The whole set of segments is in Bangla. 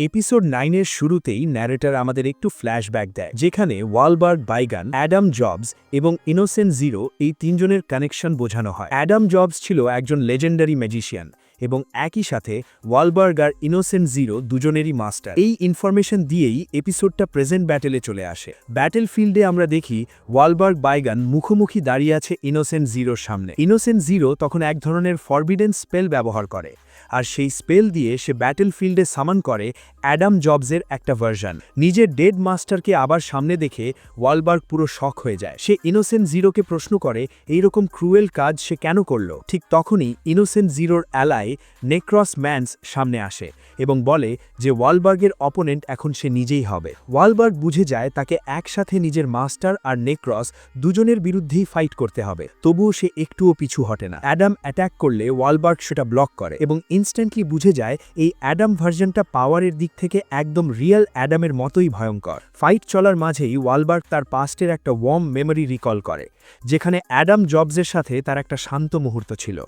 এপিসোড 9 এর শুরুতেই ন্যারেটর আমাদের একটু ফ্ল্যাশব্যাক দেয়, যেখানে ওয়ালবার্গ বাইগান, অ্যাডাম জবস এবং ইনোসেন্ট জিরো এই তিনজনের কানেকশন বোঝানো হয়। অ্যাডাম জবস ছিল একজন লেজেন্ডারি ম্যাজিশিয়ান এবং একই সাথে ওয়ালবার্গ আর ইনোসেন্ট জিরো দুজনেরই মাস্টার। এই ইনফরমেশন দিয়েই এপিসোডটা প্রেজেন্ট ব্যাটেলে চলে আসে। ব্যাটেল ফিল্ডে আমরা দেখি ওয়ালবার্গ বাইগান মুখোমুখি দাঁড়িয়ে আছে ইনোসেন্ট জিরোর সামনে। ইনোসেন্ট জিরো তখন এক ধরনের ফরবিডেন স্পেল ব্যবহার করে, আর সেই স্পেল দিয়ে সে ব্যাটেল ফিল্ডে সামান করে অ্যাডাম জবসের একটা ভার্সন। নিজের ডেড মাস্টারকে আবার সামনে দেখে ওয়ালবার্গ পুরো শক হয়ে যায়। সে ইনোসেন্ট জিরোকে প্রশ্ন করে এইরকম ক্রুয়েল কাজ সে কেন করল। ঠিক তখনই ইনোসেন্ট জিরোর অ্যালাই নেক্রস ম্যান্স সামনে আসে এবং বলে যে ওয়ালবার্গের অপোনেন্ট এখন সে নিজেই হবে। ওয়ালবার্গ বুঝে যায় তাকে একসাথে নিজের মাস্টার আর নেক্রস দুজনের বিরুদ্ধেই ফাইট করতে হবে, তবুও সে একটুও পিছু হটে না। অ্যাডাম অ্যাট্যাক করলে ওয়ালবার্গ সেটা ব্লক করে এবং ইনস্ট্যান্টলি বুঝে যায় এই অ্যাডাম ভার্জনটা পাওয়ারের দিক থেকে একদম রিয়েল অ্যাডামের মতোই ভয়ঙ্কর। ফাইট চলার মাঝেই ওয়ালবার্গ তার পাস্টের একটা ওয়ার্ম মেমোরি রিকল করে, যেখানে অ্যাডাম জবসের সাথে তার একটা শান্ত মুহূর্ত ছিল।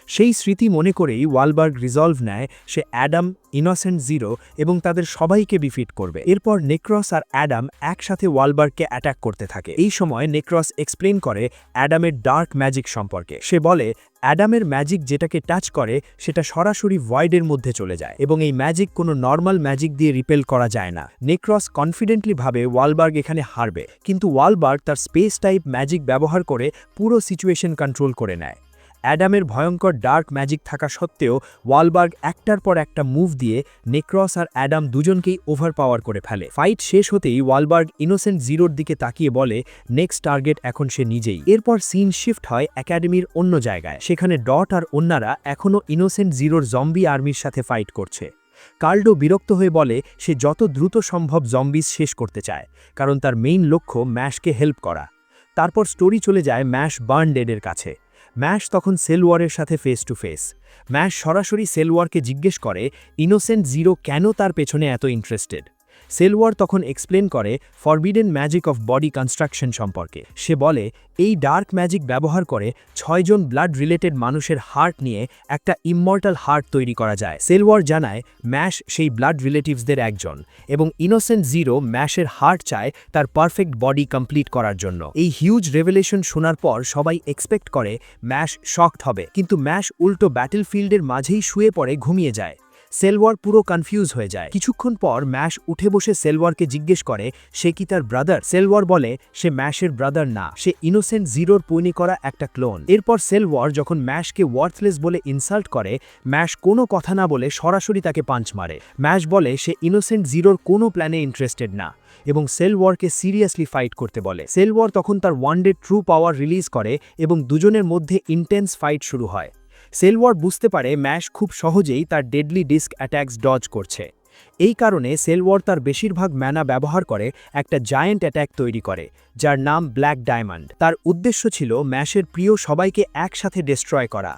সেই স্মৃতি মনে করেই ওয়ালবার্গ রিজলভ নেয় সে অ্যাডাম, ইনোসেন্ট জিরো এবং তাদের সবাইকে ডিফিট করবে। এরপর নেক্রস আর অ্যাডাম একসাথে ওয়ালবার্গকে অ্যাটাক করতে থাকে। এই সময় নেক্রস এক্সপ্লেন করে অ্যাডামের ডার্ক ম্যাজিক সম্পর্কে। সে বলে অ্যাডামের ম্যাজিক যেটাকে টাচ করে সেটা সরাসরি ভয়েডের মধ্যে চলে যায় এবং এই ম্যাজিক কোনো নর্মাল ম্যাজিক দিয়ে রিপেল করা যায় না। নেক্রস কনফিডেন্টলি ভাবে ওয়ালবার্গ এখানে হারবে, কিন্তু ওয়ালবার্গ তার স্পেস টাইপ ম্যাজিক ব্যবহার করে পুরো সিচুয়েশন কন্ট্রোল করে নেয়। অ্যাডামের ভয়ঙ্কর ডার্ক ম্যাজিক থাকা সত্ত্বেও ওয়ালবার্গ একটার পর একটা মুভ দিয়ে নেক্রস আর অ্যাডাম দুজনকেই ওভারপাওয়ার করে ফেলে। ফাইট শেষ হতেই ওয়ালবার্গ ইনোসেন্ট জিরোর দিকে তাকিয়ে বলে নেক্সট টার্গেট এখন সে নিজেই। এরপর সিন শিফট হয় একাডেমির অন্য জায়গায়। সেখানে ডট আর অন্যরা এখনও ইনোসেন্ট জিরোর জম্বি আর্মির সাথে ফাইট করছে। কার্লো বিরক্ত হয়ে বলে সে যত দ্রুত সম্ভব জম্বিস শেষ করতে চায়, কারণ তার মেইন লক্ষ্য ম্যাশকে হেল্প করা। তারপর স্টোরি চলে যায় ম্যাশ বার্ন ডেডের কাছে। ম্যাশ তখন সেলওয়ারের সাথে ফেস টু ফেস। ম্যাশ সরাসরি সেলওয়ারকে জিজ্ঞেস করে ইনোসেন্ট জিরো কেন তার পেছনে এত ইন্টারেস্টেড। সেলওয়ার তখন এক্সপ্লেন করে forbidden magic of body construction সম্পর্কে। সে বলে এই ডার্ক ম্যাজিক ব্যবহার করে 6 জন ব্লাড রিলেটেড মানুষের হার্ট নিয়ে একটা ইমমর্টাল হার্ট তৈরি করা যায়। সেলওয়ার জানায় ম্যাশ সেই ব্লাড রিলেটিভসদের একজন এবং ইনোসেন্ট জিরো ম্যাশের হার্ট চায় তার পারফেক্ট বডি কমপ্লিট করার জন্য। এই হিউজ রেভেলেশন শোনার পর সবাই এক্সপেক্ট করে ম্যাশ শকড হবে, কিন্তু ম্যাশ উল্টো ব্যাটেল ফিল্ডের মাঝেই শুয়ে পড়ে ঘুমিয়ে যায়। সেলওয়ার পুরো কনফিউজ হয়ে যায়। কিছুক্ষণ পর ম্যাশ উঠে বসে সেলওয়ারকে জিজ্ঞেস করে সে কি তার ব্রাদার। সেলওয়ার বলে সে ম্যাশের ব্রাদার না, সে ইনোসেন্ট জিরোর পৈনি করা একটা ক্লোন। এরপর সেলওয়ার যখন ম্যাশকে ওয়ার্থলেস বলে ইনসাল্ট করে, ম্যাশ কোনো কথা না বলে সরাসরি তাকে পাঞ্চ মারে। ম্যাশ বলে সে ইনোসেন্ট জিরোর কোনো প্ল্যানে ইন্টারেস্টেড না এবং সেলওয়ারকে সিরিয়াসলি ফাইট করতে বলে। সেলওয়ার তখন তার ওয়ানডে ট্রু পাওয়ার রিলিজ করে এবং দুজনের মধ্যে ইন্টেন্স ফাইট শুরু হয়। সেলওয়ার বুঝতে পারে ম্যাশ খুব সহজেই তার ডেডলি ডিস্ক অ্যাট্যাকস ডজ করছে। এই কারণে সেলওয়ার তার বেশিরভাগ ম্যানা ব্যবহার করে একটা জায়ান্ট অ্যাট্যাক তৈরি করে, যার নাম ব্ল্যাক ডায়মন্ড। তার উদ্দেশ্য ছিল ম্যাশের প্রিয় সবাইকে একসাথে ডিস্ট্রয় করা।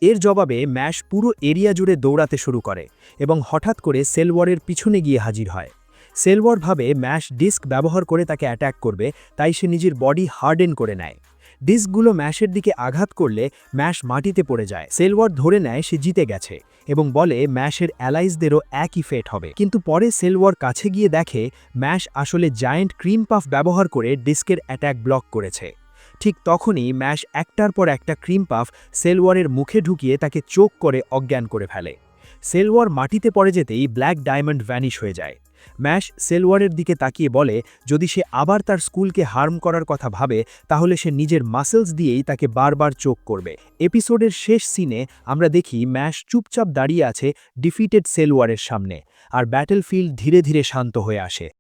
এর জবাবে ম্যাশ পুরো এরিয়া জুড়ে দৌড়াতে শুরু করে এবং হঠাৎ করে সেলওয়ারের পিছনে গিয়ে হাজির হয়। সেলওয়ার ভাবে ম্যাশ ডিস্ক ব্যবহার করে তাকে অ্যাট্যাক করবে, তাই সে নিজের বডি হার্ডেন করে নেয়। ডিস্কগুলো ম্যাশের দিকে আঘাত করলে ম্যাশ মাটিতে পড়ে যায়। সেলওয়ার ধরে নেয় সে জিতে গেছে এবং বলে ম্যাশের অ্যালাইজদেরও একই ফেট হবে। কিন্তু পরে সেলওয়ার কাছে গিয়ে দেখে ম্যাশ আসলে জায়ান্ট ক্রিম পাফ ব্যবহার করে ডিস্কের অ্যাট্যাক ব্লক করেছে। ঠিক তখনই ম্যাশ একটার পর একটা ক্রিম পাফ সেলওয়ারের মুখে ঢুকিয়ে তাকে চোখ করে অজ্ঞান করে ফেলে। সেলওয়ার মাটিতে পড়ে যেতেই ব্ল্যাক ডায়মন্ড ভ্যানিশ হয়ে যায়। ম্যাশ সেলওয়ারের দিকে তাকিয়ে বলে যদি সে আবার তার স্কুলকে হার্ম করার কথা ভাবে তাহলে সে নিজের মাসেলস দিয়েই তাকে বারবার চোখ করবে। এপিসোডের শেষ সিনে আমরা দেখি ম্যাশ চুপচাপ দাঁড়িয়ে আছে ডিফিটেড সেলওয়ারের সামনে, আর ব্যাটেল ফিল্ড ধীরে ধীরে শান্ত হয়ে আসে।